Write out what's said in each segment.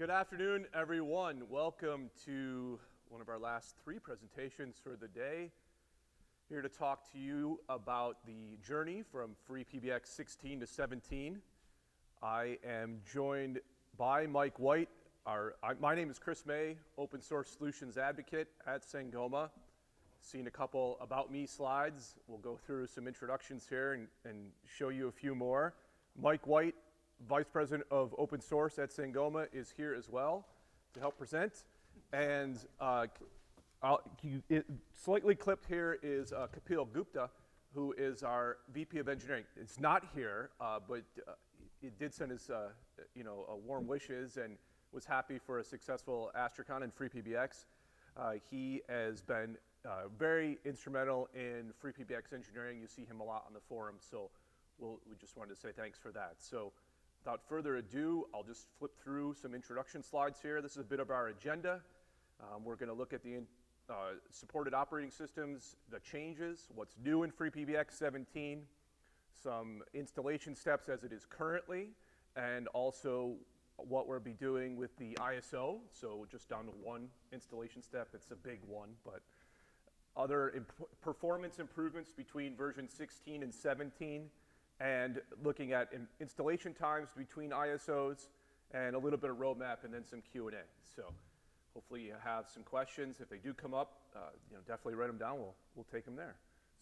Good afternoon, everyone. Welcome to one of our last three presentations for the day. Here to talk to you about the journey from FreePBX 16 to 17. I am joined by Mike White. My name is Chris May, Open Source Solutions Advocate at Sangoma. Seen a couple About Me slides. We'll go through some introductions here and show you a few more. Mike White, Vice President of Open Source at Sangoma, is here as well to help present. And slightly clipped here is Kapil Gupta, who is our VP of Engineering. It's not here, but it did send his warm wishes and was happy for a successful AstriCon and FreePBX. He has been very instrumental in FreePBX engineering. You see him a lot on the forum, so we just wanted to say thanks for that. So without further ado, I'll just flip through some introduction slides here. This is a bit of our agenda. We're going to look at the supported operating systems, the changes, what's new in FreePBX 17, some installation steps as it is currently, and also what we'll be doing with the ISO. So just down to one installation step. It's a big one, but other performance improvements between version 16 and 17, and looking at installation times between ISOs, and a little bit of roadmap, and then some Q&A. So hopefully you have some questions. If they do come up, definitely write them down. We'll take them there.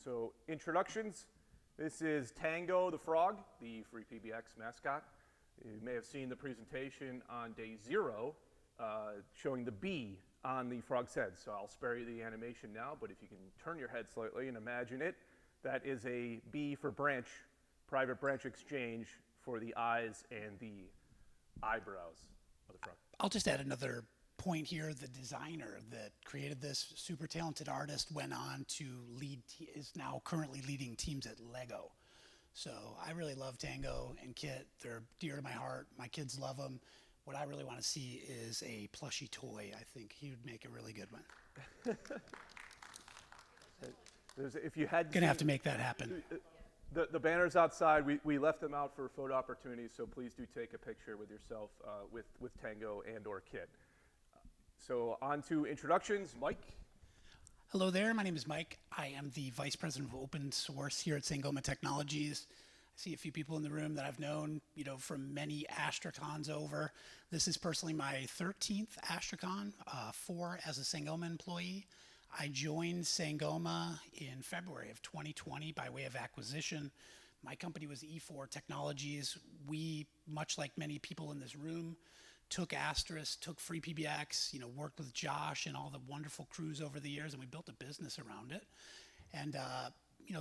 So introductions. This is Tango the frog, the FreePBX mascot. You may have seen the presentation on day 0 showing the bee on the frog's head. So I'll spare you the animation now, but if you can turn your head slightly and imagine it, that is a B for branch, private branch exchange for the eyes and the eyebrows of the frog. I'll just add another point here. The designer that created this, super talented artist, went on to is now currently leading teams at Lego. So I really love Tango and Kit. They're dear to my heart. My kids love them. What I really want to see is a plushie toy. I think he would make a really good one. If you had gonna have to make that happen. The banners outside, we left them out for photo opportunities, so please do take a picture with yourself with Tango and or Kit. So on to introductions. Mike. Hello there, my name is Mike. I am the Vice President of Open Source here at Sangoma Technologies. I see a few people in the room that I've known, from many AstriCons over. This is personally my 13th AstriCon, 4 as a Sangoma employee. I joined Sangoma in February of 2020 by way of acquisition. My company was E4 Technologies. We, much like many people in this room, took Asterisk, took FreePBX, worked with Josh and all the wonderful crews over the years, and we built a business around it. And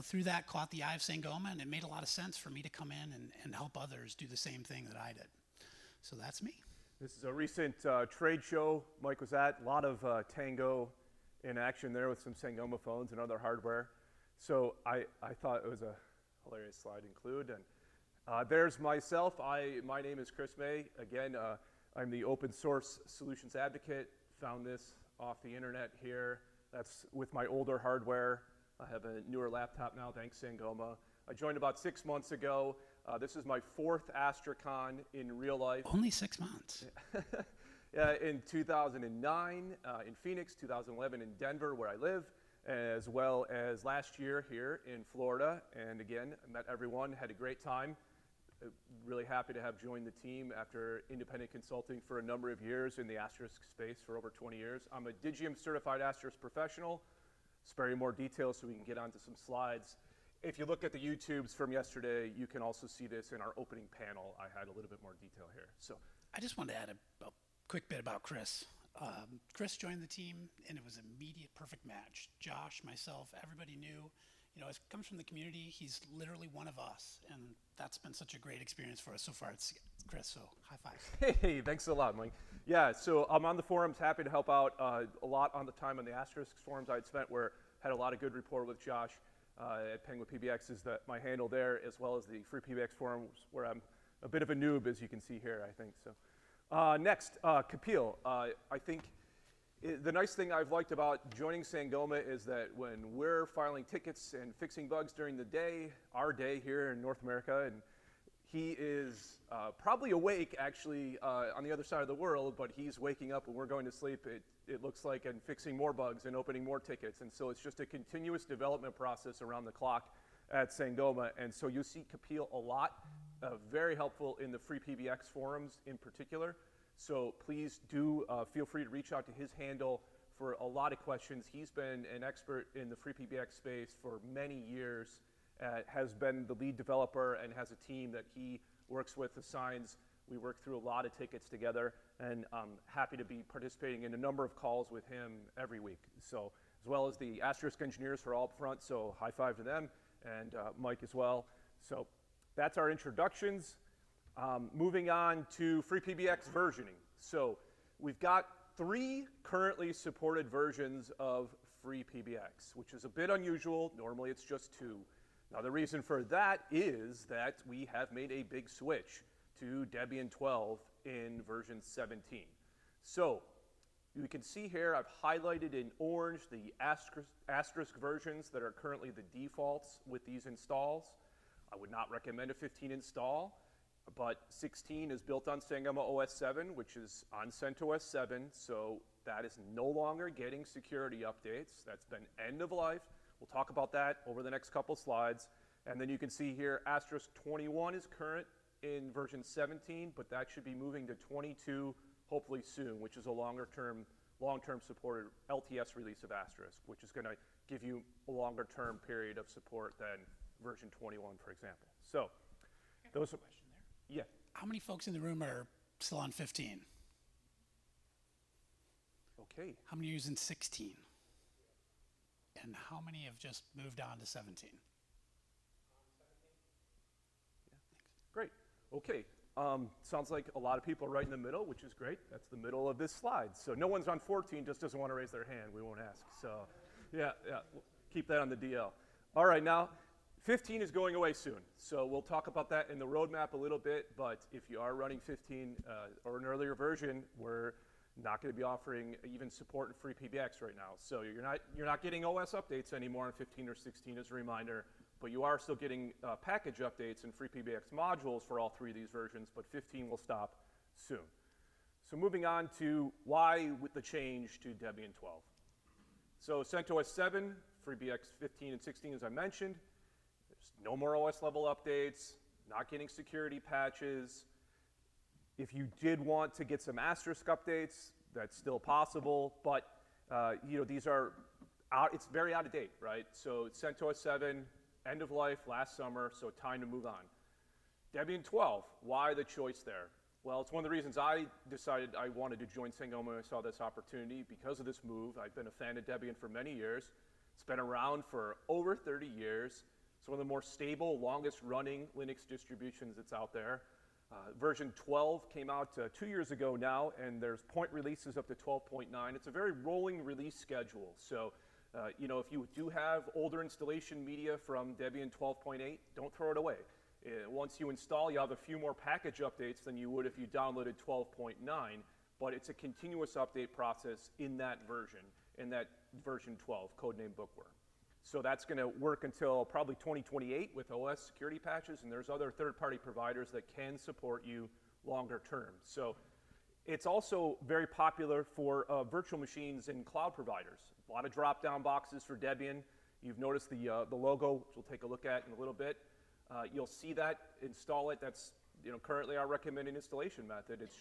through that, caught the eye of Sangoma, and it made a lot of sense for me to come in and help others do the same thing that I did. So that's me. This is a recent trade show Mike was at. A lot of Tango in action there with some Sangoma phones and other hardware. So I thought it was a hilarious slide to include. And there's myself. My name is Chris May. Again, I'm the Open Source Solutions Advocate. Found this off the internet here. That's with my older hardware. I have a newer laptop now, thanks Sangoma. I joined about 6 months ago. This is my 4th AstriCon in real life. Only 6 months. In 2009 in Phoenix, 2011 in Denver, where I live, as well as last year here in Florida. And again, I met everyone, had a great time. Really happy to have joined the team after independent consulting for a number of years in the Asterisk space for over 20 years. I'm a Digium certified Asterisk professional. Spare you more details so we can get onto some slides. If you look at the YouTubes from yesterday, you can also see this in our opening panel. I had a little bit more detail here. So I just wanted to add a quick bit about Chris. Chris joined the team, and it was an immediate perfect match. Josh, myself, everybody knew. It comes from the community. He's literally one of us, and that's been such a great experience for us so far. It's Chris, so high five. Hey, thanks a lot, Mike. Yeah, so I'm on the forums, happy to help out a lot on the time on the Asterisk forums I'd spent, where had a lot of good rapport with Josh at Penguin PBX is my handle there, as well as the FreePBX forums, where I'm a bit of a noob, as you can see here, I think. So next, Kapil. I think the nice thing I've liked about joining Sangoma is that when we're filing tickets and fixing bugs during the day, our day here in North America, and He is probably awake, actually, on the other side of the world, but he's waking up when we're going to sleep, it looks like, and fixing more bugs and opening more tickets. And so it's just a continuous development process around the clock at Sangoma. And so you see Kapil a lot, very helpful in the FreePBX forums in particular. So please do feel free to reach out to his handle for a lot of questions. He's been an expert in the FreePBX space for many years, has been the lead developer and has a team that he works with, assigns. We work through a lot of tickets together, and I'm happy to be participating in a number of calls with him every week. So, as well as the Asterisk engineers who are all up front, so high five to them, and Mike as well. So that's our introductions. Moving on to FreePBX versioning. So we've got 3 currently supported versions of FreePBX, which is a bit unusual. Normally it's just 2. Now the reason for that is that we have made a big switch to Debian 12 in version 17. So you can see here I've highlighted in orange the Asterisk versions that are currently the defaults with these installs. I would not recommend a 15 install, but 16 is built on SangomaOS 7, which is on CentOS 7, so that is no longer getting security updates. That's been end of life. We'll talk about that over the next couple slides. And then you can see here, Asterisk 21 is current in version 17, but that should be moving to 22 hopefully soon, which is a long-term supported LTS release of Asterisk, which is going to give you a longer-term period of support than version 21, for example. So those are, Question there. yeah. How many folks in the room are still on 15? Okay. How many are using 16? And how many have just moved on to 17? Great. Okay. Sounds like a lot of people are right in the middle, which is great. That's the middle of this slide. So no one's on 14, just doesn't want to raise their hand. We won't ask. So yeah, we'll keep that on the DL. All right, now 15 is going away soon. So we'll talk about that in the roadmap a little bit. But if you are running 15 or an earlier version, we're not going to be offering even support in FreePBX right now. So you're not getting OS updates anymore on 15 or 16 as a reminder, but you are still getting package updates and FreePBX modules for all 3 of these versions, but 15 will stop soon. So moving on to why with the change to Debian 12. So CentOS 7, FreePBX 15 and 16 as I mentioned, there's no more OS level updates, not getting security patches. If you did want to get some Asterisk updates, that's still possible, but these are it's very out of date, right? So CentOS 7, end of life last summer, so time to move on. Debian 12, why the choice there? Well, it's one of the reasons I decided I wanted to join Sangoma when I saw this opportunity because of this move. I've been a fan of Debian for many years. It's been around for over 30 years. It's one of the more stable, longest running Linux distributions that's out there. Version 12 came out 2 years ago now, and there's point releases up to 12.9. It's a very rolling release schedule. So, if you do have older installation media from Debian 12.8, don't throw it away. Once you install, you have a few more package updates than you would if you downloaded 12.9, but it's a continuous update process in that version 12, codename Bookworm. So that's going to work until probably 2028 with OS security patches, and there's other third-party providers that can support you longer term. So it's also very popular for virtual machines and cloud providers. A lot of drop-down boxes for Debian. You've noticed the logo, which we'll take a look at in a little bit. You'll see that, install it. That's currently our recommended installation method. It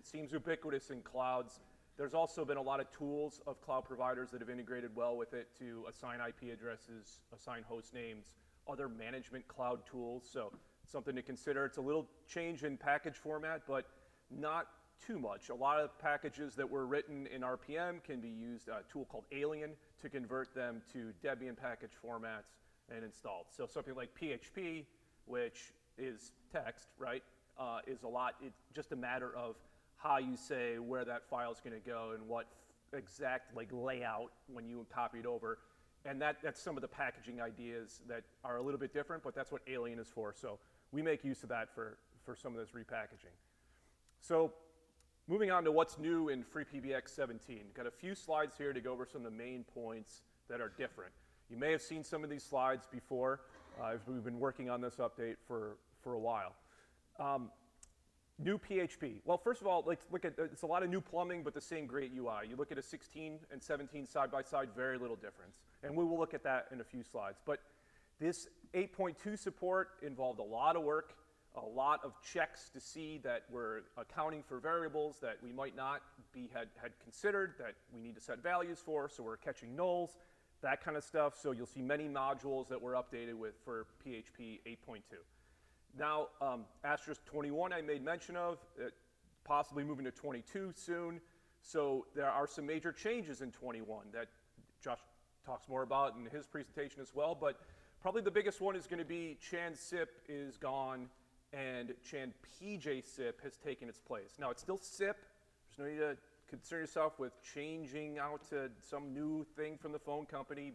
seems ubiquitous in clouds. There's also been a lot of tools of cloud providers that have integrated well with it to assign IP addresses, assign host names, other management cloud tools. So something to consider. It's a little change in package format, but not too much. A lot of packages that were written in RPM can be used, a tool called Alien, to convert them to Debian package formats and installed. So something like PHP, which is text, right, is it's just a matter of how you say where that file is going to go and what exact layout when you copy it over. And that's some of the packaging ideas that are a little bit different, but that's what Alien is for. So we make use of that for some of this repackaging. So moving on to what's new in FreePBX 17. Got a few slides here to go over some of the main points that are different. You may have seen some of these slides before. We've been working on this update for a while. New PHP. Well, first of all, let's look at, it's a lot of new plumbing, but the same great UI. You look at a 16 and 17 side by side, very little difference. And we will look at that in a few slides. But this 8.2 support involved a lot of work, a lot of checks to see that we're accounting for variables that we might not had considered, that we need to set values for, so we're catching nulls, that kind of stuff. So you'll see many modules that were updated with for PHP 8.2. Now, Asterisk 21 I made mention of, possibly moving to 22 soon. So there are some major changes in 21 that Josh talks more about in his presentation as well. But probably the biggest one is going to be Chan SIP is gone and Chan PJ SIP has taken its place. Now, it's still SIP. There's no need to concern yourself with changing out to some new thing from the phone company.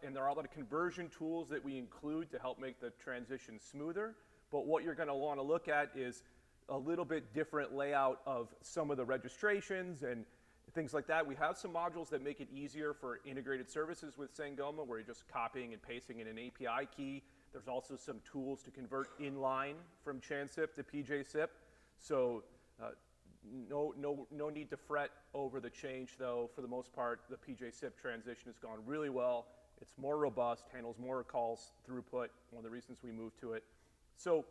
And there are a lot of conversion tools that we include to help make the transition smoother. But what you're going to want to look at is a little bit different layout of some of the registrations and things like that. We have some modules that make it easier for integrated services with Sangoma, where you're just copying and pasting in an API key. There's also some tools to convert inline from Chan SIP to PJ SIP. So no need to fret over the change, though. For the most part, the PJ SIP transition has gone really well. It's more robust, handles more calls throughput, one of the reasons we moved to it. So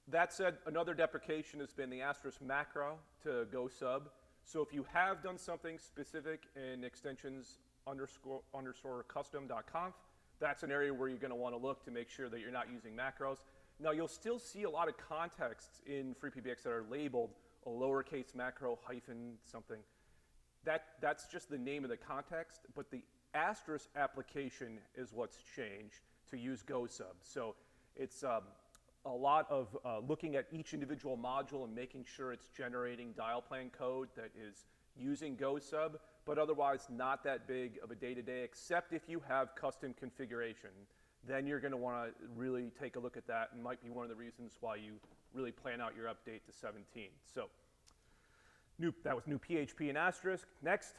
that said, another deprecation has been the Asterisk macro to go sub. So if you have done something specific in extensions underscore custom.conf, that's an area where you're going to want to look to make sure that you're not using macros. Now, you'll still see a lot of contexts in FreePBX that are labeled a lowercase macro hyphen something. That's just the name of the context, but the Asterisk application is what's changed to use GoSub. So it's a lot of looking at each individual module and making sure it's generating dial plan code that is using GoSub, but otherwise not that big of a day-to-day, except if you have custom configuration. Then you're going to want to really take a look at that, and might be one of the reasons why you really plan out your update to 17. So that was new PHP and Asterisk. Next,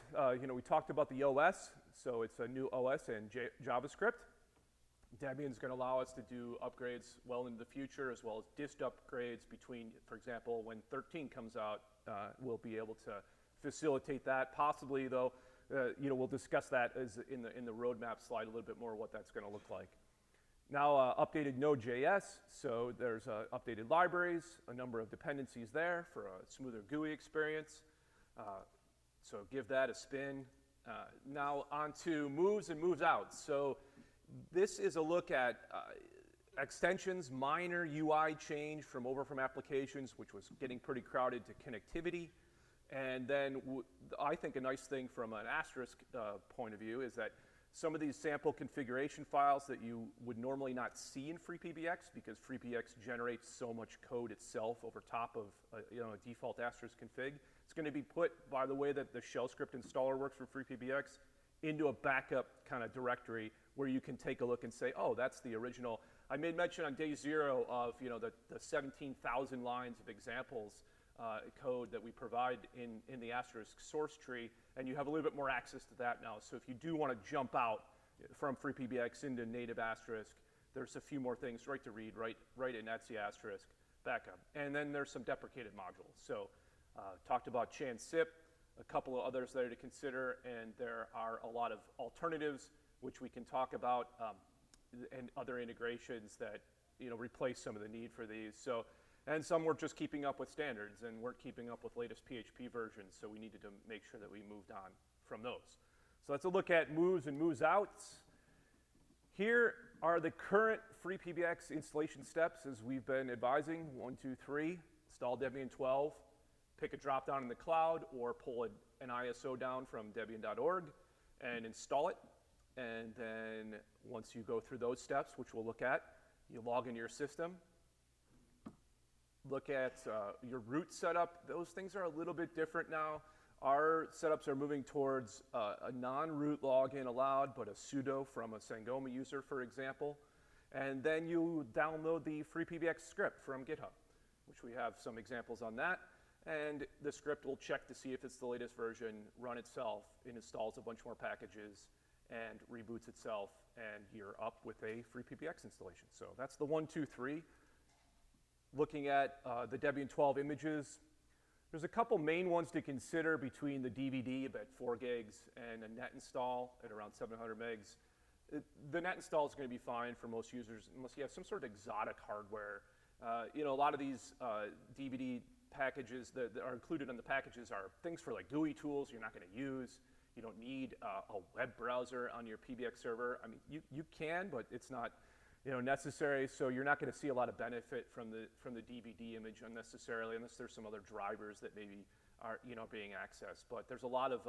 we talked about the OS. So it's a new OS and JavaScript. Debian is going to allow us to do upgrades well into the future, as well as dist upgrades between, for example, when 13 comes out, we'll be able to facilitate that. Possibly, though, we'll discuss that as in the roadmap slide a little bit more, what that's going to look like. Now, updated Node.js. So there's updated libraries, a number of dependencies there for a smoother GUI experience. So give that a spin. Now on to moves and moves out. So this is a look at extensions, minor UI change from applications, which was getting pretty crowded, to connectivity. And then I think a nice thing from an Asterisk point of view is that some of these sample configuration files that you would normally not see in FreePBX, because FreePBX generates so much code itself over top of a default Asterisk config, it's going to be put, by the way that the shell script installer works for FreePBX, into a backup kind of directory where you can take a look and say, oh, that's the original. I made mention on day 0 of the 17,000 lines of examples code that we provide in the Asterisk source tree, and you have a little bit more access to that now. So if you do want to jump out from FreePBX into native Asterisk, there's a few more things to read right in etc Asterisk backup. And then there's some deprecated modules. So talked about Chan SIP, a couple of others there to consider, and there are a lot of alternatives which we can talk about, and other integrations that replace some of the need for these. So, and some were just keeping up with standards and weren't keeping up with latest PHP versions, so we needed to make sure that we moved on from those. So let's look at moves and moves outs. Here are the current FreePBX installation steps as we've been advising. 1, 2, 3, install Debian 12, pick a drop down in the cloud, or pull an ISO down from debian.org and install it. And then once you go through those steps, which we'll look at, you log into your system, look at your root setup. Those things are a little bit different now. Our setups are moving towards a non-root login allowed, but a sudo from a Sangoma user, for example. And then you download the FreePBX script from GitHub, which we have some examples on that. And the script will check to see if it's the latest version, run itself, it installs a bunch more packages, and reboots itself, and you're up with a FreePBX installation. So that's the 1, 2, 3. looking at the Debian 12 images. There's a couple main ones to consider between the DVD at 4 gigs and a net install at around 700 megs. The net install is going to be fine for most users unless you have some sort of exotic hardware. You know, a lot of these DVD packages that are included in the packages are things for like GUI tools you're not going to use. You don't need a web browser on your PBX server. I mean, you can, but it's not, you know, necessary. So you're not going to see a lot of benefit from the DVD image unnecessarily, unless there's some other drivers that maybe are, you know, being accessed. But there's a lot of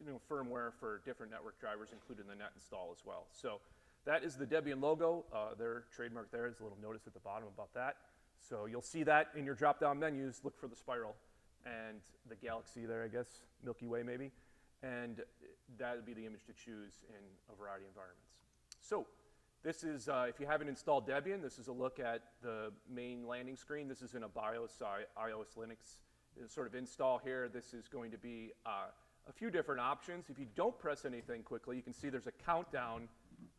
you know, firmware for different network drivers included in the net install as well. So that is the Debian logo. Their trademark there is a little notice at the bottom about that. So you'll see that in your drop-down menus. Look for the spiral and the galaxy there, I guess, Milky Way maybe. And that would be the image to choose in a variety of environments. So this is, if you haven't installed Debian, this is a look at the main landing screen. This is in a BIOS, iOS Linux sort of install here. This is going to be a few different options. If you don't press anything quickly, you can see there's a countdown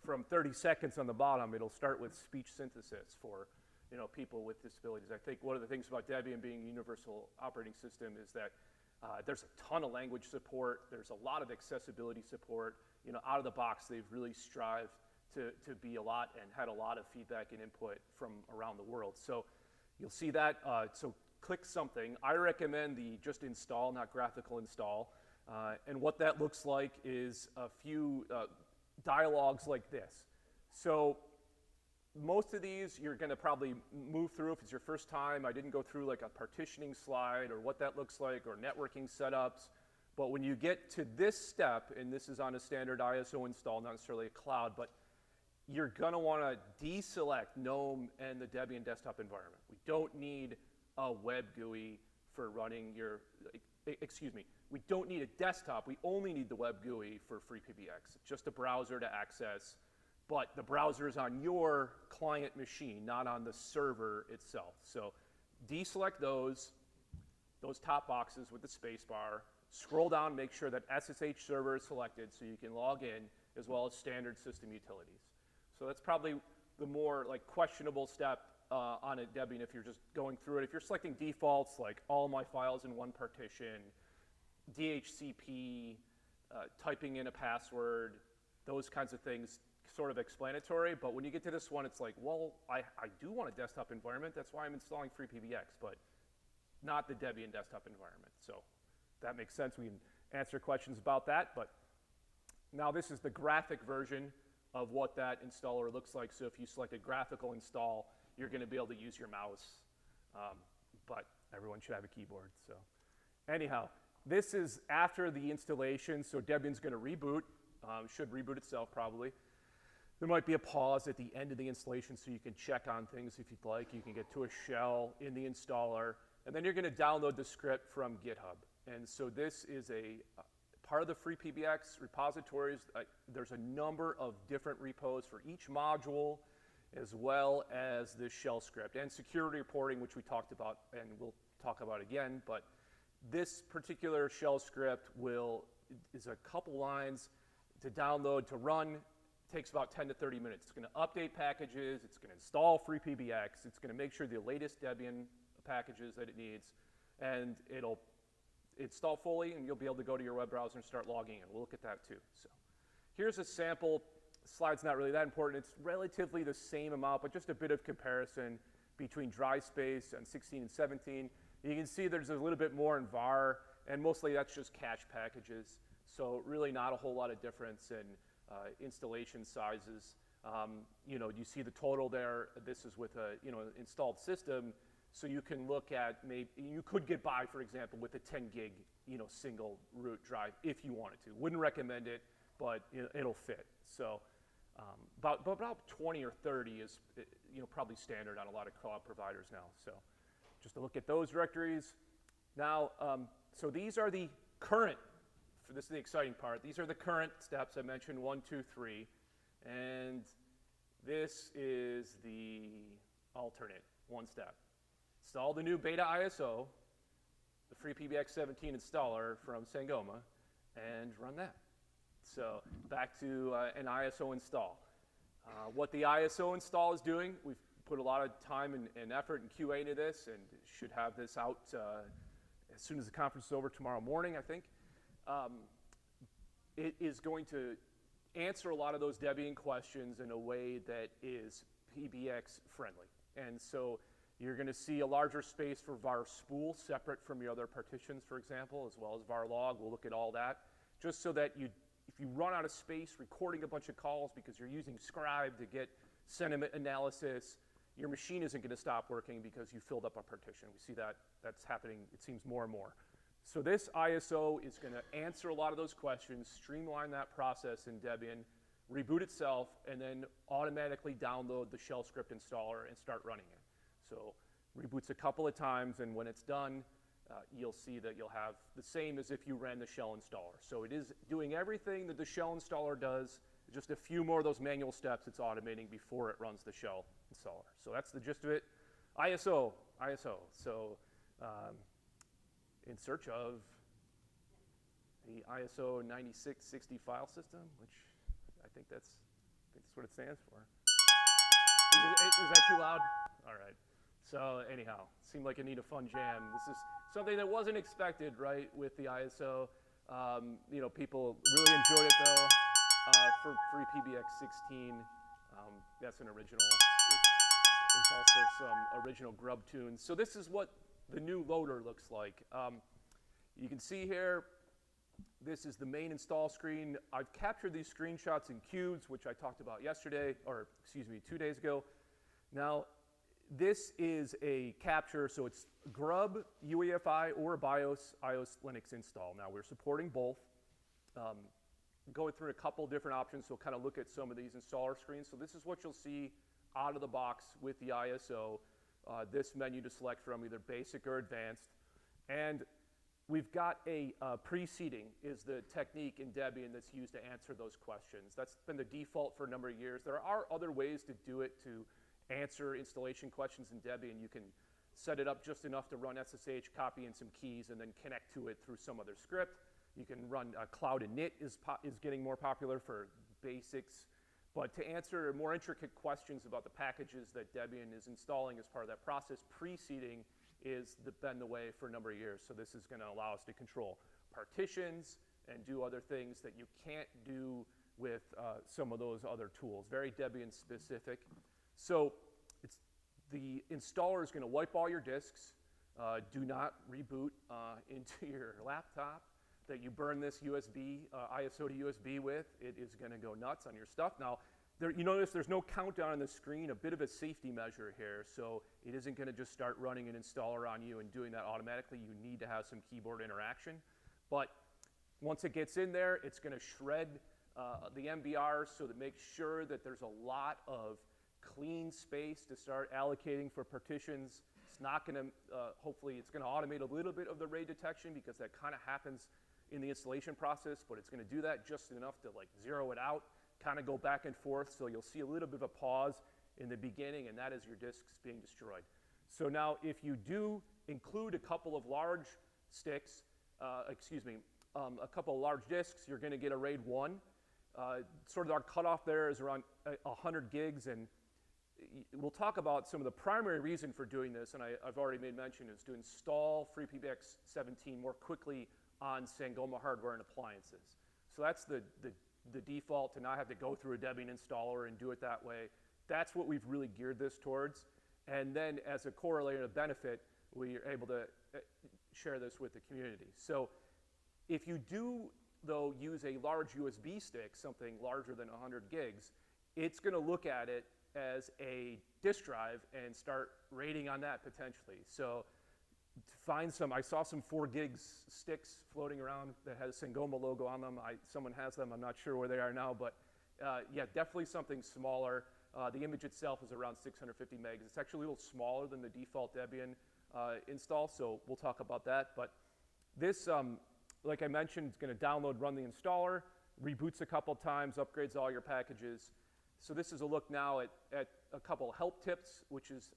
from 30 seconds on the bottom. It'll start with speech synthesis for, you know, people with disabilities. I think one of the things about Debian being a universal operating system is that there's a ton of language support. There's a lot of accessibility support. You know, out of the box, they've really strived to be a lot and had a lot of feedback and input from around the world. So you'll see that. So click something. I recommend the just install, not graphical install. And what that looks like is a few dialogues like this. So most of these you're going to probably move through if it's your first time. I didn't go through like a partitioning slide or what that looks like or networking setups. But when you get to this step, and this is on a standard ISO install, not necessarily a cloud, but you're going to want to deselect GNOME and the Debian desktop environment. We don't need a web GUI for running your, excuse me, we don't need a desktop. We only need the web GUI for FreePBX. It's just a browser to access, but the browser is on your client machine, not on the server itself. So deselect those top boxes with the space bar. Scroll down, make sure that SSH server is selected so you can log in, as well as standard system utilities. So that's probably the more like questionable step on a Debian if you're just going through it. If you're selecting defaults like all my files in one partition, DHCP, typing in a password, those kinds of things, sort of explanatory. But when you get to this one, it's like, well, I do want a desktop environment. That's why I'm installing FreePBX, but not the Debian desktop environment. So that makes sense. We can answer questions about that. But now this is the graphic version of what that installer looks like. So if you select a graphical install, you're going to be able to use your mouse. But everyone should have a keyboard. So anyhow, this is after the installation. So Debian's going to reboot. Should reboot itself probably. There might be a pause at the end of the installation so you can check on things if you'd like. You can get to a shell in the installer. And then you're going to download the script from GitHub. And so this is a part of the FreePBX repositories. There's a number of different repos for each module, as well as this shell script and security reporting, which we talked about and we'll talk about again. But this particular shell script is a couple lines to download, to run. It takes about 10 to 30 minutes. It's going to update packages. It's going to install FreePBX. It's going to make sure the latest Debian packages that it needs, and it'll install fully, and you'll be able to go to your web browser and start logging in. We'll look at that too. So here's a sample. The slide's not really that important. It's relatively the same amount, but just a bit of comparison between dry space and 16 and 17. You can see there's a little bit more in var, and mostly that's just cache packages. So really not a whole lot of difference in installation sizes. You know, you see the total there. This is with a installed system. So you can look at maybe you could get by, for example, with a 10 gig single root drive if you wanted to. Wouldn't recommend it, but it'll fit. So about 20 or 30 is probably standard on a lot of cloud providers now. So just to look at those directories. Now, so these are the current. This is the exciting part. These are the current steps I mentioned: 1, 2, 3, and this is the alternate one step. Install the new beta ISO, the FreePBX 17 installer from Sangoma, and run that. So back to an ISO install. What the ISO install is doing, we've put a lot of time and effort and QA into this, and should have this out as soon as the conference is over tomorrow morning, I think. It is going to answer a lot of those Debian questions in a way that is PBX friendly. And so you're going to see a larger space for var spool separate from your other partitions, for example, as well as var log. We'll look at all that, just so that if you run out of space recording a bunch of calls because you're using scribe to get sentiment analysis, your machine isn't going to stop working because you filled up a partition. We see that's happening, it seems, more and more. So this ISO is going to answer a lot of those questions, streamline that process in Debian, reboot itself, and then automatically download the shell script installer and start running it. So reboots a couple of times, and when it's done, you'll see that you'll have the same as if you ran the shell installer. So it is doing everything that the shell installer does, just a few more of those manual steps it's automating before it runs the shell installer. So that's the gist of it. ISO. So in search of the ISO 9660 file system, which I think that's what it stands for. Is that too loud? All right. So anyhow, seemed like I need a fun jam. This is something that wasn't expected, right, with the ISO. People really enjoyed it, though, for FreePBX 16. That's an original. There's also some original grub tunes. So this is what the new loader looks like. You can see here, this is the main install screen. I've captured these screenshots in cubes, which I talked about yesterday, or excuse me, 2 days ago. Now, this is a capture, so it's grub, UEFI, or BIOS, iOS Linux install. Now, we're supporting both. Going through a couple different options, so we'll kind of look at some of these installer screens. So this is what you'll see out of the box with the ISO. This menu to select from, either basic or advanced. And we've got a preceding is the technique in Debian that's used to answer those questions. That's been the default for a number of years. There are other ways to do it to answer installation questions in Debian. You can set it up just enough to run SSH, copy in some keys, and then connect to it through some other script. You can run cloud init is getting more popular for basics. But to answer more intricate questions about the packages that Debian is installing as part of that process, preceding is been the way for a number of years. So this is going to allow us to control partitions and do other things that you can't do with some of those other tools. Very Debian specific. So the installer is going to wipe all your disks. Do not reboot into your laptop that you burn this USB, ISO to USB with. It is going to go nuts on your stuff. Now, you notice there's no countdown on the screen, a bit of a safety measure here. So it isn't going to just start running an installer on you and doing that automatically. You need to have some keyboard interaction. But once it gets in there, it's going to shred the MBRs so that makes sure that there's a lot of clean space to start allocating for partitions. It's not going to, hopefully, it's going to automate a little bit of the RAID detection because that kind of happens in the installation process, but it's going to do that just enough to like zero it out, kind of go back and forth. So you'll see a little bit of a pause in the beginning, and that is your disks being destroyed. So now if you do include a couple of large sticks, a couple of large disks, you're going to get a RAID 1. Sort of our cutoff there is around 100 gigs, and we'll talk about some of the primary reason for doing this, and I've already made mention, is to install FreePBX 17 more quickly on Sangoma hardware and appliances. So that's the default, to not have to go through a Debian installer and do it that way. That's what we've really geared this towards. And then as a correlative benefit, we are able to share this with the community. So if you do, though, use a large USB stick, something larger than 100 gigs, it's going to look at it as a disk drive and start rating on that potentially. So to find some, I saw some 4 gigs sticks floating around that has a Sangoma logo on them. Someone has them. I'm not sure where they are now, but yeah, definitely something smaller. The image itself is around 650 megs. It's actually a little smaller than the default Debian install, so we'll talk about that. But this, like I mentioned, it's going to download, run the installer, reboots a couple times, upgrades all your packages. So this is a look now at a couple help tips, which is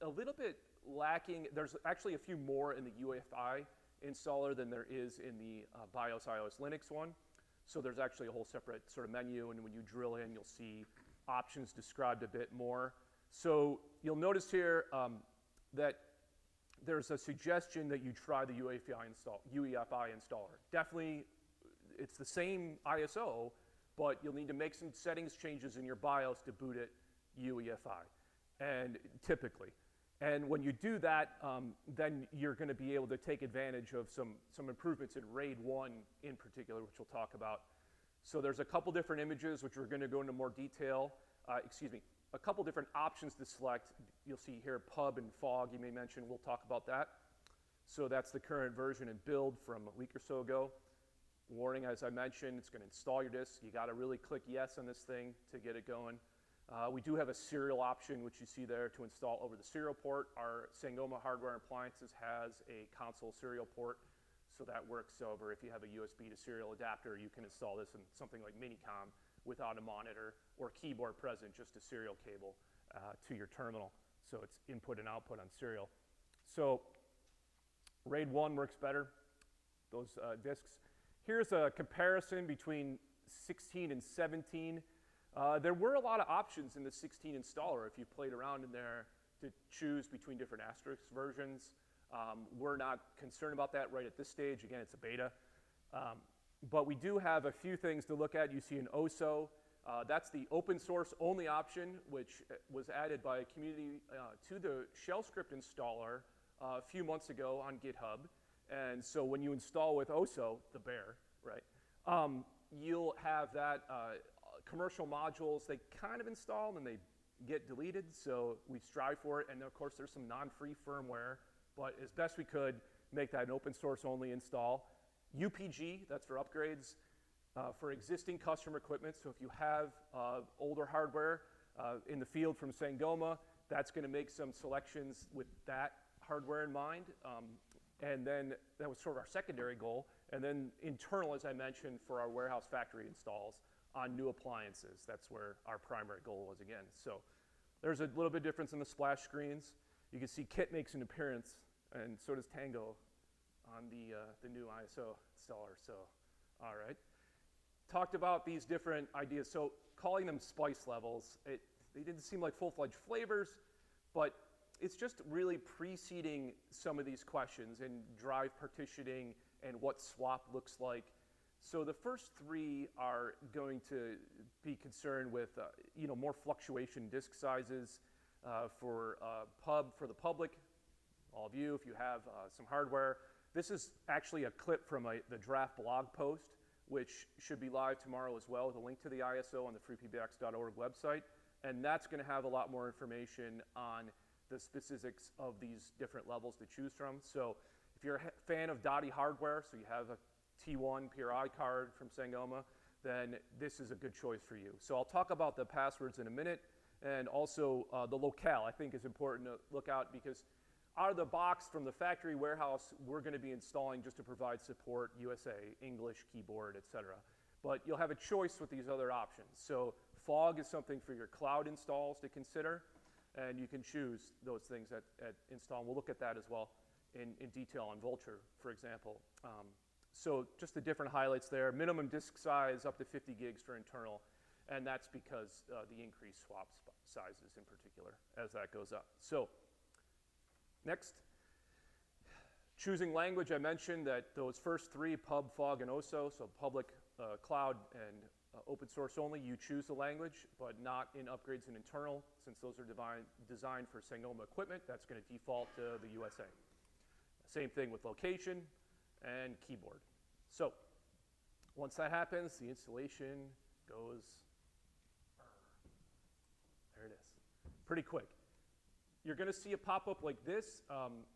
a little bit lacking. There's actually a few more in the UEFI installer than there is in the BIOS iOS Linux one. So there's actually a whole separate sort of menu, and when you drill in, you'll see options described a bit more. So you'll notice here that there's a suggestion that you try the UEFI installer. Definitely, it's the same ISO, but you'll need to make some settings changes in your BIOS to boot it UEFI, and typically. And when you do that, then you're going to be able to take advantage of some improvements in RAID 1 in particular, which we'll talk about. So there's a couple different images, which we're going to go into more detail. A couple different options to select. You'll see here pub and fog, you may mention. We'll talk about that. So that's the current version and build from a week or so ago. Warning, as I mentioned, it's going to install your disk. You got to really click yes on this thing to get it going. We do have a serial option, which you see there, to install over the serial port. Our Sangoma hardware and appliances has a console serial port, so that works over. If you have a USB to serial adapter, you can install this in something like Minicom without a monitor or keyboard present, just a serial cable to your terminal. So it's input and output on serial. So RAID 1 works better, those disks. Here's a comparison between 16 and 17. There were a lot of options in the 16 installer if you played around in there to choose between different Asterisk versions. We're not concerned about that right at this stage. Again, it's a beta. But we do have a few things to look at. You see an OSO. That's the open source only option, which was added by a community to the shell script installer a few months ago on GitHub. And so when you install with OSO, the bear, right, you'll have that commercial modules, they kind of install and they get deleted, so we strive for it. And of course, there's some non-free firmware, but as best we could, make that an open source only install. UPG, that's for upgrades for existing customer equipment. So if you have older hardware in the field from Sangoma, that's going to make some selections with that hardware in mind. And then that was sort of our secondary goal. And then internal, as I mentioned, for our warehouse factory installs on new appliances. That's where our primary goal was again. So there's a little bit difference in the splash screens. You can see Kit makes an appearance, and so does Tango on the new ISO installer. So, all right. Talked about these different ideas. So calling them spice levels, they didn't seem like full-fledged flavors, but it's just really preceding some of these questions in drive partitioning and what swap looks like. So the first three are going to be concerned with more fluctuation disk sizes for pub for the public, all of you, if you have some hardware. This is actually a clip from the draft blog post, which should be live tomorrow as well with a link to the ISO on the freepbx.org website. And that's going to have a lot more information on the specifics of these different levels to choose from. So if you're a fan of Dottie hardware, so you have a T1 PRI card from Sangoma, then this is a good choice for you. So I'll talk about the passwords in a minute, and also the locale I think is important to look out, because out of the box from the factory warehouse, we're going to be installing just to provide support, USA, English, keyboard, etc. But you'll have a choice with these other options. So fog is something for your cloud installs to consider, and you can choose those things at install. And we'll look at that as well in detail on Vultr, for example. So just the different highlights there. Minimum disk size up to 50 gigs for internal, and that's because the increased swap sizes in particular as that goes up. So next, choosing language. I mentioned that those first three, pub, fog, and OSO, so public, cloud, and open source only, you choose the language, but not in upgrades and internal, since those are designed for Sangoma equipment. That's going to default to the USA. Same thing with location and keyboard. So once that happens, the installation goes, there it is, pretty quick. You're going to see a pop-up like this.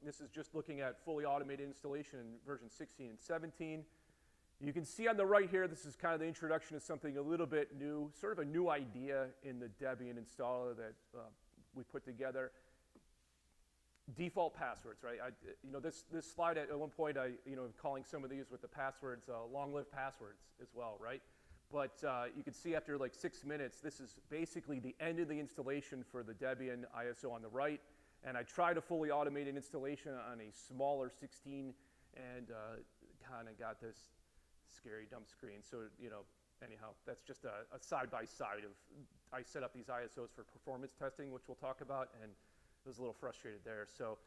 This is just looking at fully automated installation in version 16 and 17. You can see on the right here, this is kind of the introduction to something a little bit new, sort of a new idea in the Debian installer that we put together. Default passwords, right? This slide at one point, calling some of these with the passwords, long-lived passwords as well, right? But you can see after like 6 minutes, this is basically the end of the installation for the Debian ISO on the right. And I tried a fully automated installation on a smaller 16 and kind of got this scary dump screen. So, anyhow, that's just a side-by-side of, I set up these ISOs for performance testing, which we'll talk about, and I was a little frustrated there. So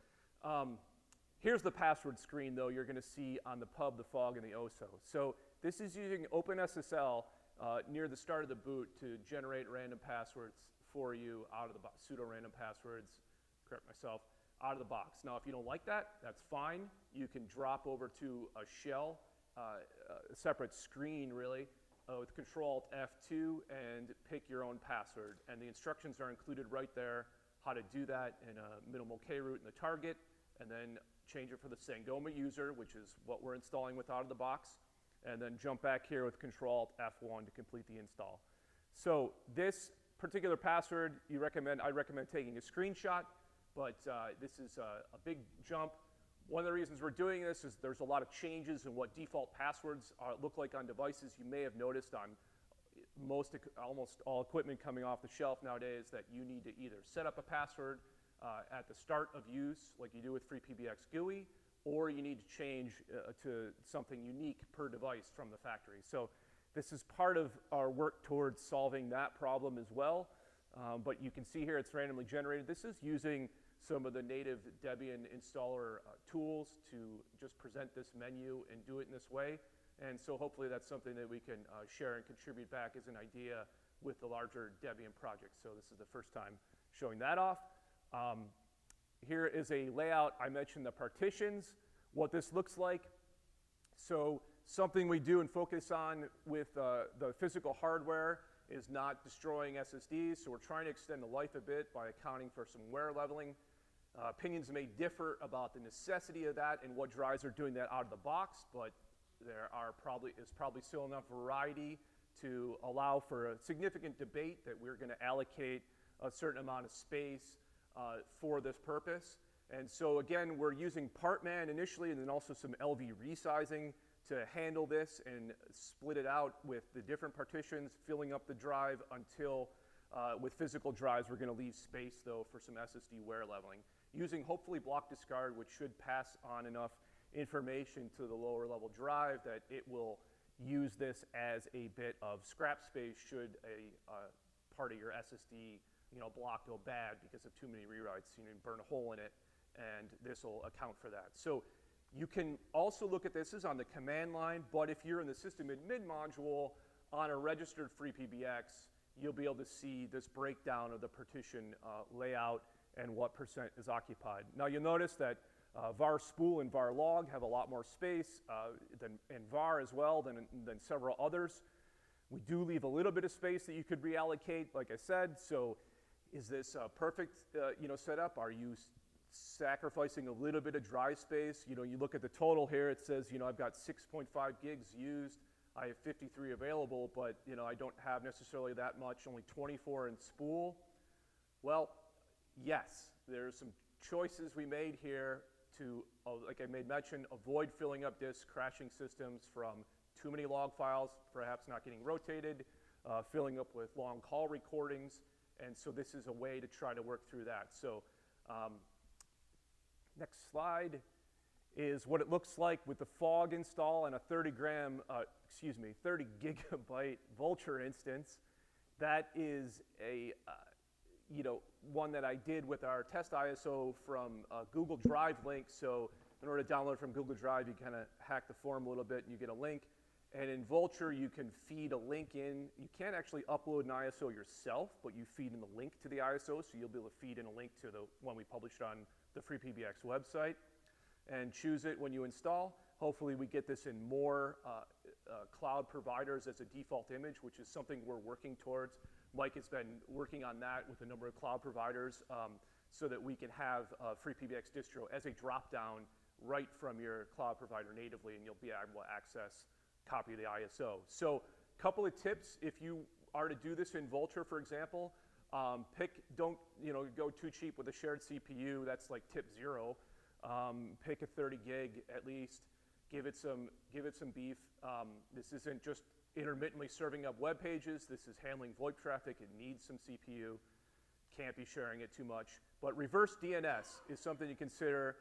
here's the password screen, though, you're going to see on the pub, the fog, and the OSO. So this is using OpenSSL near the start of the boot to generate random passwords for you out of the box, pseudo-random passwords, correct myself, out of the box. Now, if you don't like that, that's fine. You can drop over to a shell, a separate screen, really, with Control-Alt-F2 and pick your own password. And the instructions are included right there, how to do that in a minimal K-root in the target, and then change it for the Sangoma user, which is what we're installing with out of the box, and then jump back here with Control-Alt-F1 to complete the install. So this particular password, I recommend taking a screenshot, but this is a big jump. One of the reasons we're doing this is there's a lot of changes in what default passwords look like on devices. You may have noticed on almost all equipment coming off the shelf nowadays that you need to either set up a password at the start of use, like you do with FreePBX GUI, or you need to change to something unique per device from the factory. So this is part of our work towards solving that problem as well. But you can see here it's randomly generated. This is using some of the native Debian installer tools to just present this menu and do it in this way. And so hopefully that's something that we can share and contribute back as an idea with the larger Debian project. So this is the first time showing that off. Here is a layout. I mentioned the partitions, what this looks like. So something we do and focus on with the physical hardware is not destroying SSDs. So we're trying to extend the life a bit by accounting for some wear leveling. Opinions may differ about the necessity of that and what drives are doing that out of the box, but there is probably still enough variety to allow for a significant debate that we're going to allocate a certain amount of space for this purpose. And so again, we're using partman initially and then also some LV resizing to handle this and split it out with the different partitions, filling up the drive until with physical drives, we're going to leave space, though, for some SSD wear leveling. Using hopefully block discard, which should pass on enough information to the lower level drive that it will use this as a bit of scrap space should a part of your SSD block go bad because of too many rewrites, burn a hole in it, and this will account for that. So you can also look at this as on the command line, but if you're in the system admin module on a registered FreePBX, you'll be able to see this breakdown of the partition layout and what percent is occupied. Now you'll notice that var spool and var log have a lot more space and var as well than several others. We do leave a little bit of space that you could reallocate, like I said. So is this a perfect setup? Are you sacrificing a little bit of drive space? You look at the total here, it says, I've got 6.5 gigs used. I have 53 available, but I don't have necessarily that much, only 24 in spool. Well, yes, there's some choices we made here to, like I made mention, avoid filling up disk, crashing systems from too many log files, perhaps not getting rotated, filling up with long call recordings, and so this is a way to try to work through that. So next slide is what it looks like with the fog install and a 30 gigabyte Vultr instance. That is a one that I did with our test ISO from Google Drive link. So in order to download from Google Drive, you kind of hack the form a little bit and you get a link. And in Vultr, you can feed a link in. You can't actually upload an ISO yourself, but you feed in the link to the ISO, so you'll be able to feed in a link to the one we published on the FreePBX website and choose it when you install. Hopefully we get this in more cloud providers as a default image, which is something we're working towards. Mike has been working on that with a number of cloud providers so that we can have FreePBX distro as a drop-down right from your cloud provider natively, and you'll be able to access copy of the ISO. So a couple of tips if you are to do this in Vultr, for example. Don't go too cheap with a shared CPU. That's like tip 0. Pick a 30 gig at least. Give it some beef. This isn't just intermittently serving up web pages. This is handling VoIP traffic. It needs some CPU. Can't be sharing it too much. But reverse DNS is something you consider.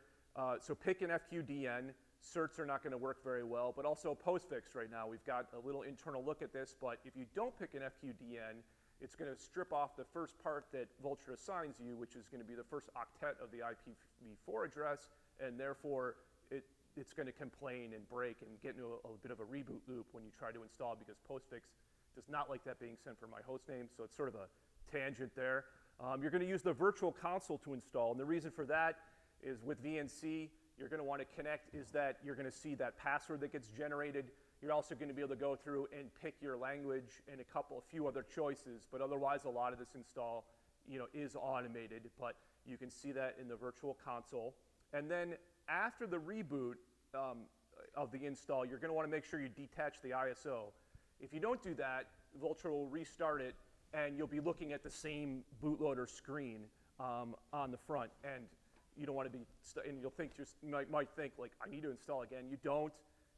So pick an FQDN. certs are not going to work very well, but also postfix right now. We've got a little internal look at this, but if you don't pick an FQDN, it's going to strip off the first part that Vultr assigns you, which is going to be the first octet of the IPv4 address, and therefore it's going to complain and break and get into a bit of a reboot loop when you try to install, because postfix does not like that being sent from my host name, so it's sort of a tangent there. You're going to use the virtual console to install, and the reason for that is with VNC, you're going to want to connect is that you're going to see that password that gets generated. You're also going to be able to go through and pick your language and a few other choices, but otherwise a lot of this install is automated, but you can see that in the virtual console. And then after the reboot of the install, you're going to want to make sure you detach the ISO. If you don't do that, Vultr will restart it, and you'll be looking at the same bootloader screen on the front. And you don't want to be, and you'll think, might think like, I need to install again. You don't.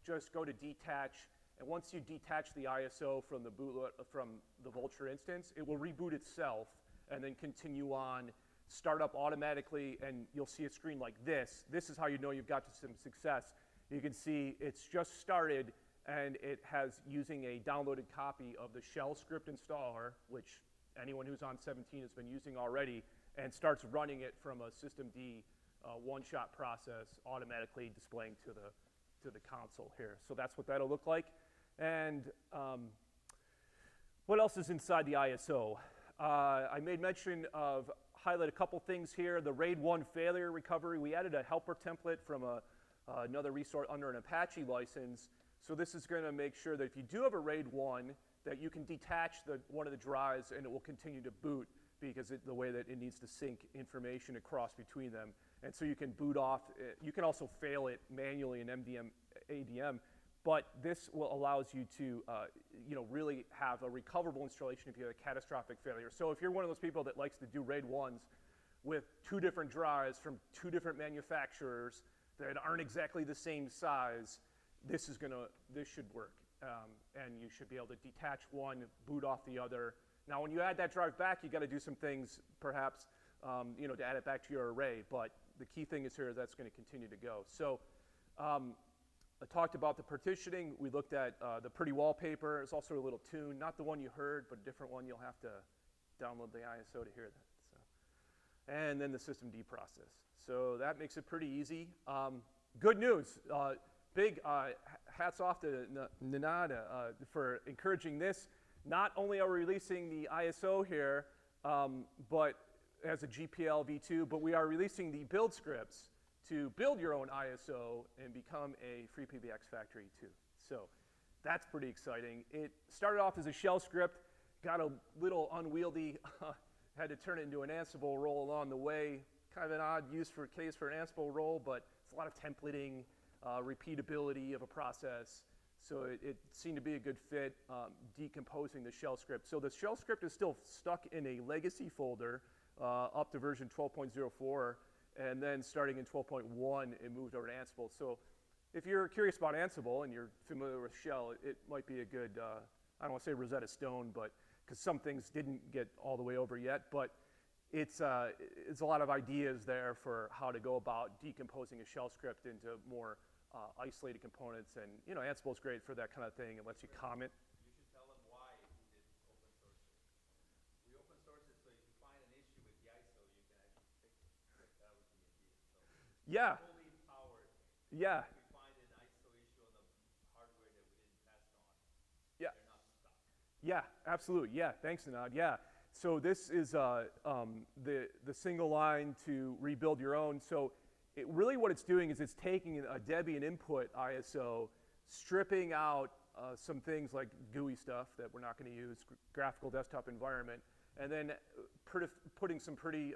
Just go to detach, and once you detach the ISO from the Vultr instance, it will reboot itself and then continue on, start up automatically, and you'll see a screen like this. This is how you know you've got some success. You can see it's just started, and it has using a downloaded copy of the shell script installer, which anyone who's on 17 has been using already, and starts running it from a systemd one-shot process, automatically displaying to the console here. So that's what that'll look like. And what else is inside the ISO? I made mention of, highlight a couple things here. The RAID 1 failure recovery. We added a helper template from another resource under an Apache license. So this is going to make sure that if you do have a RAID 1, that you can detach one of the drives and it will continue to boot, because the way that it needs to sync information across between them. And so you can boot off. You can also fail it manually in MDM, ADM, but this allows you to really have a recoverable installation if you have a catastrophic failure. So if you're one of those people that likes to do RAID 1s with 2 different drives from 2 different manufacturers that aren't exactly the same size, this should work. And you should be able to detach one, boot off the other. Now, when you add that drive back, you got to do some things, perhaps, to add it back to your array. But the key thing is here that's going to continue to go. So I talked about the partitioning. We looked at the pretty wallpaper. There's also a little tune, not the one you heard, but a different one. You'll have to download the ISO to hear that. So. And then the systemd process. So that makes it pretty easy. Good news. Big hats off to Nanad for encouraging this. Not only are we releasing the ISO here, but as a GPL v2, but we are releasing the build scripts to build your own ISO and become a FreePBX factory too. So that's pretty exciting. It started off as a shell script, got a little unwieldy, had to turn it into an Ansible role along the way. Kind of an odd case for an Ansible role, but it's a lot of templating, repeatability of a process. So it seemed to be a good fit, decomposing the shell script. So the shell script is still stuck in a legacy folder up to version 12.04, and then starting in 12.1, it moved over to Ansible. So if you're curious about Ansible and you're familiar with shell, it might be a good, I don't want to say Rosetta Stone, but because some things didn't get all the way over yet, but it's a lot of ideas there for how to go about decomposing a shell script into more isolated components, and Ansible's great for that kind of thing. It lets you comment. You should tell them why we did open source it. We open source it so if you find an issue with the ISO, you can actually fix it. That was the idea. So yeah. Fully powered. Yeah. If we find an ISO issue on the hardware that we didn't test on, yeah. they're not stuck. Yeah, absolutely. Yeah, thanks, Nanad. Yeah. So this is the single line to rebuild your own. So really what it's doing is it's taking a Debian input ISO, stripping out some things like GUI stuff that we're not going to use, graphical desktop environment, and then putting some pretty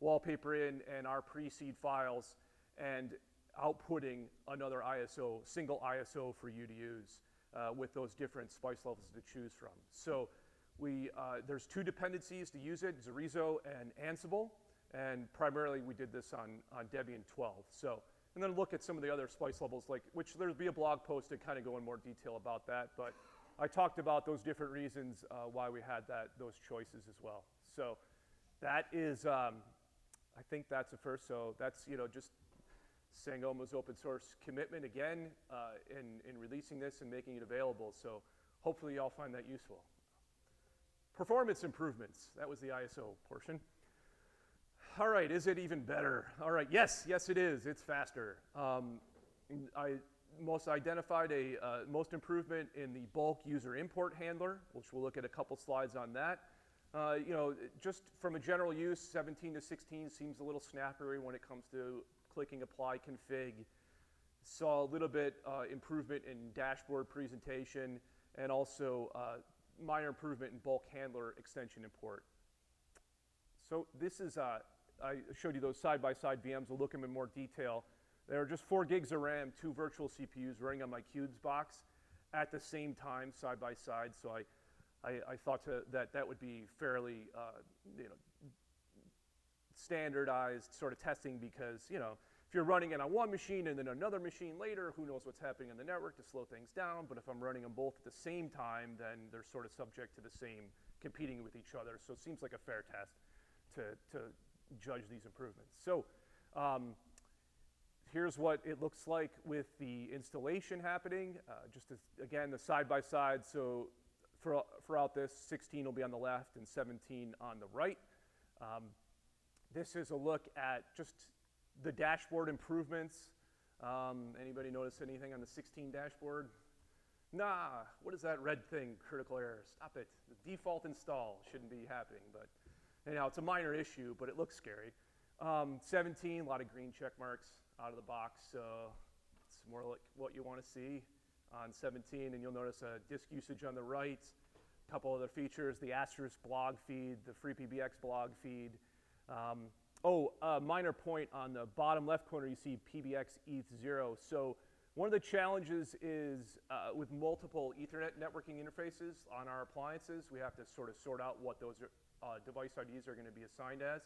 wallpaper in and our pre-seed files, and outputting another ISO, single ISO for you to use with those different spice levels to choose from. So there's 2 dependencies to use it, Zorizo and Ansible. And primarily, we did this on Debian 12. So, and then look at some of the other spice levels, which there'll be a blog post to kind of go in more detail about that. But I talked about those different reasons why we had those choices as well. So that is, I think that's the first. So that's just Sangoma's open source commitment again in releasing this and making it available. So hopefully y'all find that useful. Performance improvements, that was the ISO portion. All right, is it even better? All right, yes it is, it's faster. I most identified most improvement in the bulk user import handler, which we'll look at a couple slides on that. You know, just from a general use, 17 to 16 seems a little snappier when it comes to clicking apply config. Saw a little bit improvement in dashboard presentation and also minor improvement in bulk handler extension import. So this is, I showed you those side-by-side VMs. We'll look at them in more detail. There are just 4 gigs of RAM, 2 virtual CPUs running on my Cubes box at the same time, side by side. So I thought that would be fairly, you know, standardized sort of testing because, you know, if you're running it on one machine and then another machine later, who knows what's happening on the network to slow things down. But if I'm running them both at the same time, then they're sort of subject to the same competing with each other. So it seems like a fair test to judge these improvements. So here's what it looks like with the installation happening. Just as, again, the side-by-side. So throughout this, 16 will be on the left and 17 on the right. This is a look at just the dashboard improvements. Anybody notice anything on the 16 dashboard? Nah, what is that red thing, critical error? Stop it. The default install shouldn't be happening, but anyhow, it's a minor issue, but it looks scary. 17, a lot of green check marks out of the box, so it's more like what you want to see on 17, and you'll notice disk usage on the right, a couple other features, the Asterisk blog feed, the FreePBX blog feed. Minor point on the bottom left corner, you see PBX ETH0. So one of the challenges is with multiple Ethernet networking interfaces on our appliances, we have to sort of sort out what those device IDs are going to be assigned as.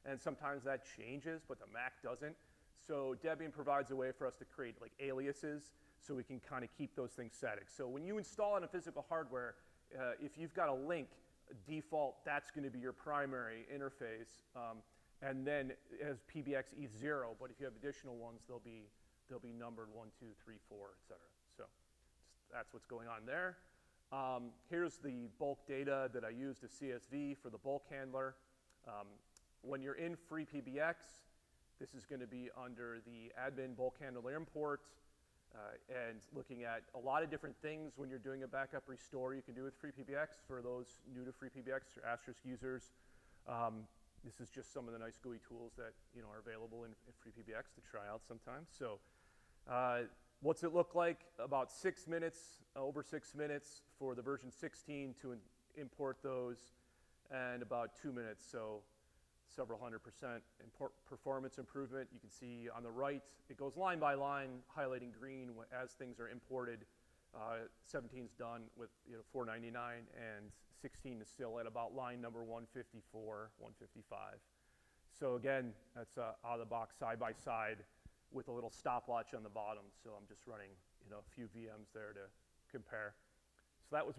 And sometimes that changes, but the Mac doesn't. So Debian provides a way for us to create like aliases so we can kind of keep those things static. So when you install on a physical hardware, if you've got a link, default, that's going to be your primary interface. And then as PBX ETH0, but if you have additional ones, they'll be numbered 1, 2, 3, 4, et cetera. So that's what's going on there. Here's the bulk data that I used as CSV for the bulk handler. When you're in FreePBX, this is going to be under the admin bulk handler import and looking at a lot of different things when you're doing a backup restore you can do with FreePBX. For those new to FreePBX or Asterisk users, this is just some of the nice GUI tools that are available in FreePBX to try out sometimes. So what's it look like? About 6 minutes, over 6 minutes for the version 16 to import those, and about 2 minutes, so several 100% performance improvement. You can see on the right, it goes line by line, highlighting green as things are imported. 17's done with 499, and 16 is still at about line number 154, 155. So again, that's out of the box side by side with a little stopwatch on the bottom. So I'm just running a few VMs there to compare. So that was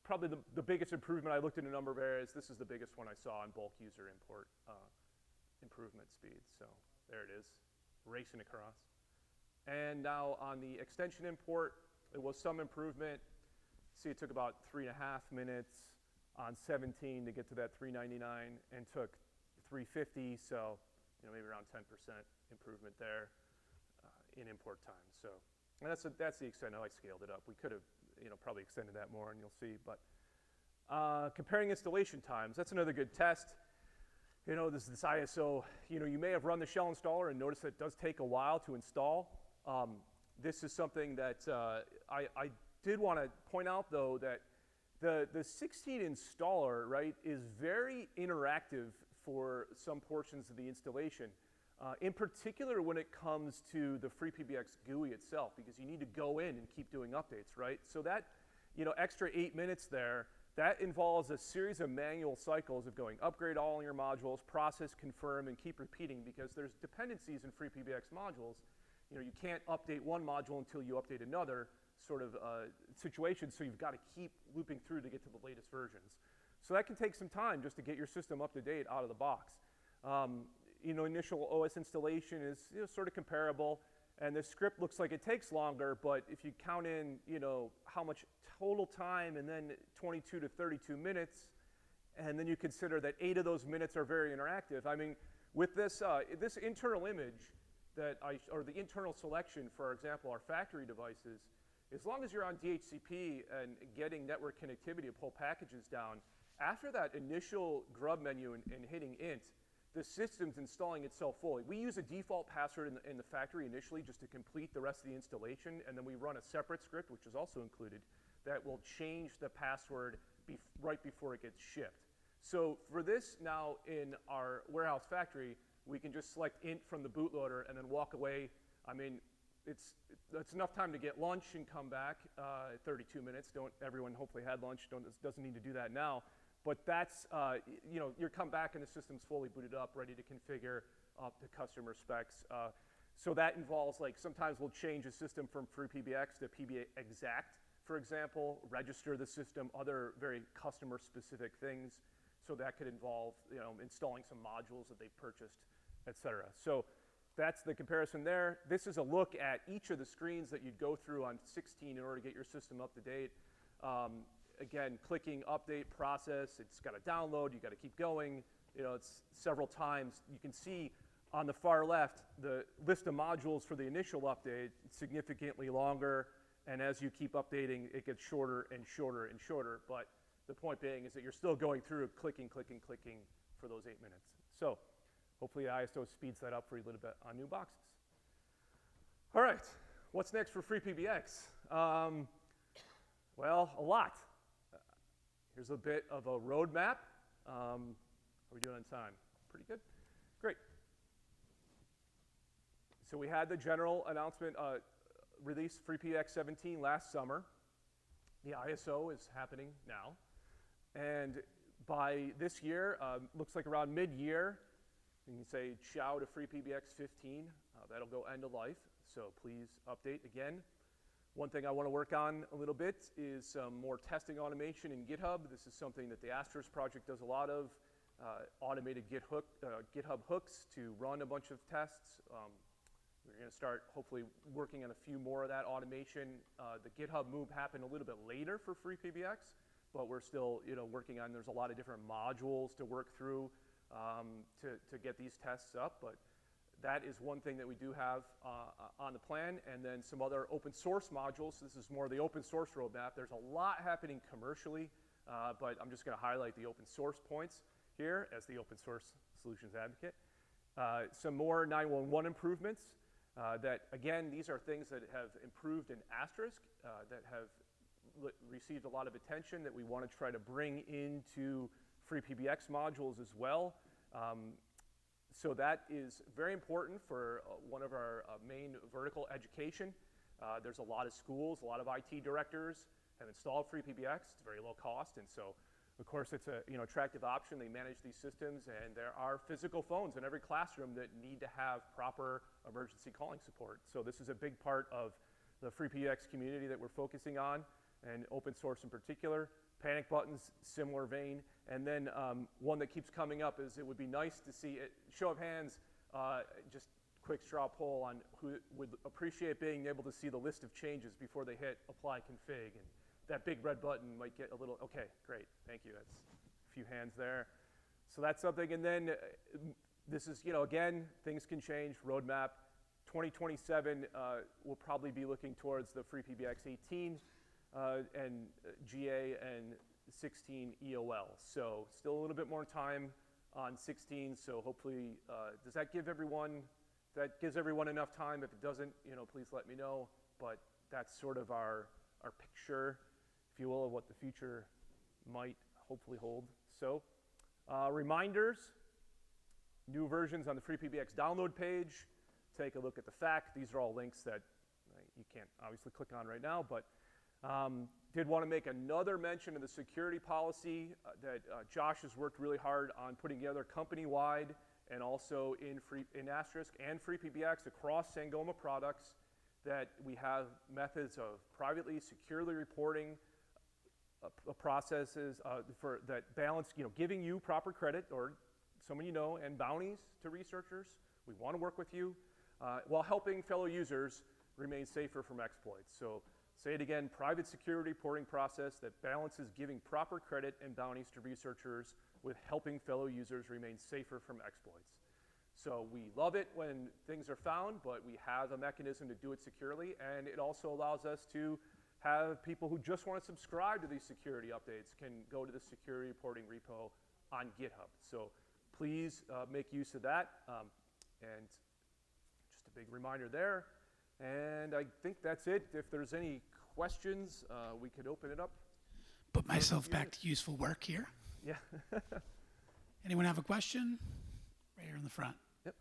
probably the biggest improvement. I looked at a number of areas. This is the biggest one I saw on bulk user import improvement speed. So there it is, racing across. And now on the extension import, it was some improvement. See, it took about 3.5 minutes on 17 to get to that 399 and took 350, so maybe around 10% improvement there in import time. So and that's the extent how I scaled it up. We could have probably extended that more, and you'll see. But comparing installation times, that's another good test. This ISO, you may have run the shell installer and noticed that it does take a while to install. This is something that I did want to point out, though, that the 16 installer, right, is very interactive for some portions of the installation. In particular, when it comes to the FreePBX GUI itself, because you need to go in and keep doing updates, right? So that extra 8 minutes there, that involves a series of manual cycles of going upgrade all your modules, process, confirm, and keep repeating, because there's dependencies in FreePBX modules. You can't update one module until you update another sort of situation, so you've got to keep looping through to get to the latest versions. So that can take some time just to get your system up to date out of the box. initial OS installation is sort of comparable, and the script looks like it takes longer, but if you count in how much total time and then 22 to 32 minutes, and then you consider that 8 of those minutes are very interactive. I mean, with this, this internal image or the internal selection, for example, our factory devices, as long as you're on DHCP and getting network connectivity to pull packages down, after that initial grub menu and hitting int, the system's installing itself fully. We use a default password in the factory initially just to complete the rest of the installation, and then we run a separate script, which is also included, that will change the password right before it gets shipped. So for this now in our warehouse factory, we can just select int from the bootloader and then walk away. I mean, that's enough time to get lunch and come back, 32 minutes. Everyone hopefully had lunch, doesn't need to do that now. But that's, you come back and the system's fully booted up, ready to configure up to customer specs. So that involves, like, sometimes we'll change a system from FreePBX to PBExact, for example, register the system, other very customer-specific things. So that could involve, installing some modules that they purchased, et cetera. So that's the comparison there. This is a look at each of the screens that you'd go through on 16 in order to get your system up to date. Again, clicking update process, it's got to download, you got to keep going. It's several times. You can see on the far left, the list of modules for the initial update, significantly longer. And as you keep updating, it gets shorter and shorter and shorter. But the point being is that you're still going through clicking, clicking, clicking for those 8 minutes. So hopefully ISO speeds that up for you a little bit on new boxes. All right, what's next for FreePBX? Well, a lot. Here's a bit of a roadmap. How are we doing on time? Pretty good. Great. So we had the general announcement release FreePBX 17 last summer. The ISO is happening now. And by this year, looks like around mid-year, you can say ciao to FreePBX 15. That'll go end of life, so please update again. One thing I want to work on a little bit is some more testing automation in GitHub. This is something that the Asterisk project does a lot of, automated GitHub hooks to run a bunch of tests. We're going to start hopefully working on a few more of that automation. The GitHub move happened a little bit later for FreePBX, but we're still working on, there's a lot of different modules to work through to get these tests up. But that is one thing that we do have on the plan, and then some other open source modules. This is more the open source roadmap. There's a lot happening commercially, but I'm just going to highlight the open source points here as the open source solutions advocate. Some more 911 improvements that, again, these are things that have improved in Asterisk that have received a lot of attention that we want to try to bring into FreePBX modules as well. So that is very important for one of our main vertical education. There's a lot of schools, a lot of IT directors have installed FreePBX. It's very low cost, and so of course it's a attractive option. They manage these systems, and there are physical phones in every classroom that need to have proper emergency calling support. So this is a big part of the FreePBX community that we're focusing on, and open source in particular. Panic buttons, similar vein. And then one that keeps coming up is it would be nice to see it. Show of hands, just quick straw poll on who would appreciate being able to see the list of changes before they hit apply config. And that big red button might get a little, okay, great, thank you. That's a few hands there. So that's something. And then this is, again, things can change, roadmap. 2027, we'll probably be looking towards the FreePBX 18 and GA and 16 EOL. So still a little bit more time on 16. So hopefully, does that give everyone? That gives everyone enough time. If it doesn't, please let me know. But that's sort of our picture, if you will, of what the future might hopefully hold. So reminders, new versions on the FreePBX download page. Take a look at the FAQ. These are all links that you can't obviously click on right now, but did want to make another mention of the security policy that Josh has worked really hard on putting together company-wide and also in Asterisk and FreePBX across Sangoma products, that we have methods of privately, securely reporting processes that balance, giving you proper credit or someone you know, and bounties to researchers. We want to work with you while helping fellow users remain safer from exploits. So say it again, private security reporting process that balances giving proper credit and bounties to researchers with helping fellow users remain safer from exploits. So we love it when things are found, but we have a mechanism to do it securely, and it also allows us to have people who just want to subscribe to these security updates can go to the security reporting repo on GitHub. So please make use of that. And just a big reminder there. And I think that's it. If there's any questions, we could open it up. Put myself back to useful work here. Yeah. Anyone have a question? Right here in the front. Yep.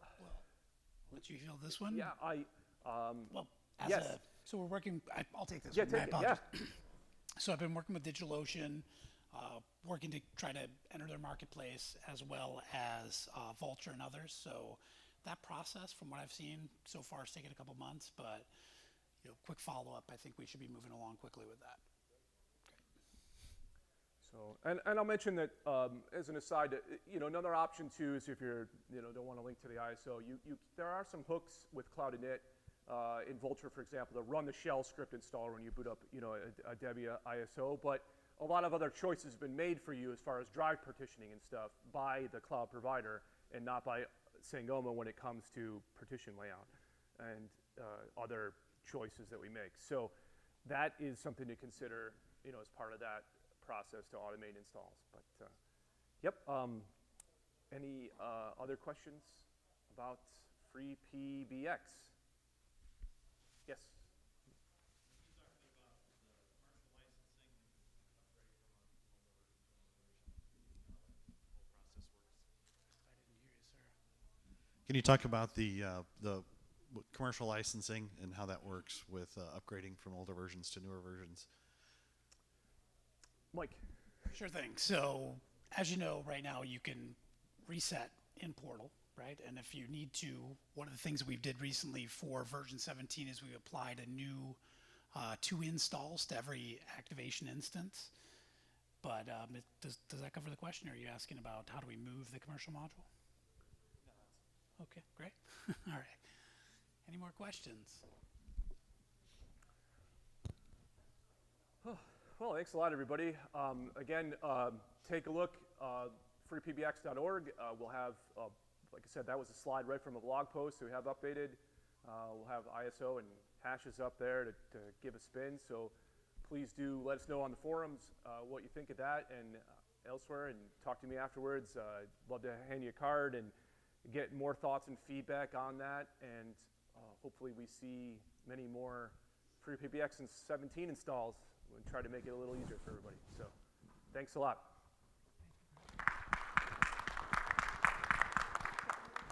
I'll let you fill this one. Yeah, Well, yes. So we're working, I'll take this Yeah, one. take I it, apologize. So I've been working with DigitalOcean, working to try to enter their marketplace as well as Vultr and others. So that process, from what I've seen so far, has taken a couple months, but quick follow-up, I think we should be moving along quickly with that. So, and I'll mention that as an aside, another option too is if you're, don't want to link to the ISO, there are some hooks with Cloud Init in Vultr, for example, to run the shell script installer when you boot up, a Debian ISO. But a lot of other choices have been made for you as far as drive partitioning and stuff by the cloud provider and not by Sangoma when it comes to partition layout and other choices that we make. So that is something to consider, as part of that process to automate installs. But yep, any other questions about FreePBX? Yes. Can you talk about the commercial licensing and how that works with upgrading from older versions to newer versions? Mike. Sure thing. So as you know, right now you can reset in Portal, right? And if you need to, one of the things we did recently for version 17 is we applied a new 2 installs to every activation instance. But does that cover the question, or are you asking about how do we move the commercial module? Okay, great. All right. Any more questions? Well, thanks a lot, everybody. Again, take a look, freepbx.org. We'll have, like I said, that was a slide right from a blog post that we have updated. We'll have ISO and hashes up there to give a spin. So please do let us know on the forums what you think of that and elsewhere, and talk to me afterwards. I'd love to hand you a card and get more thoughts and feedback on that. And hopefully we see many more FreePBX and 17 installs and try to make it a little easier for everybody. So thanks a lot.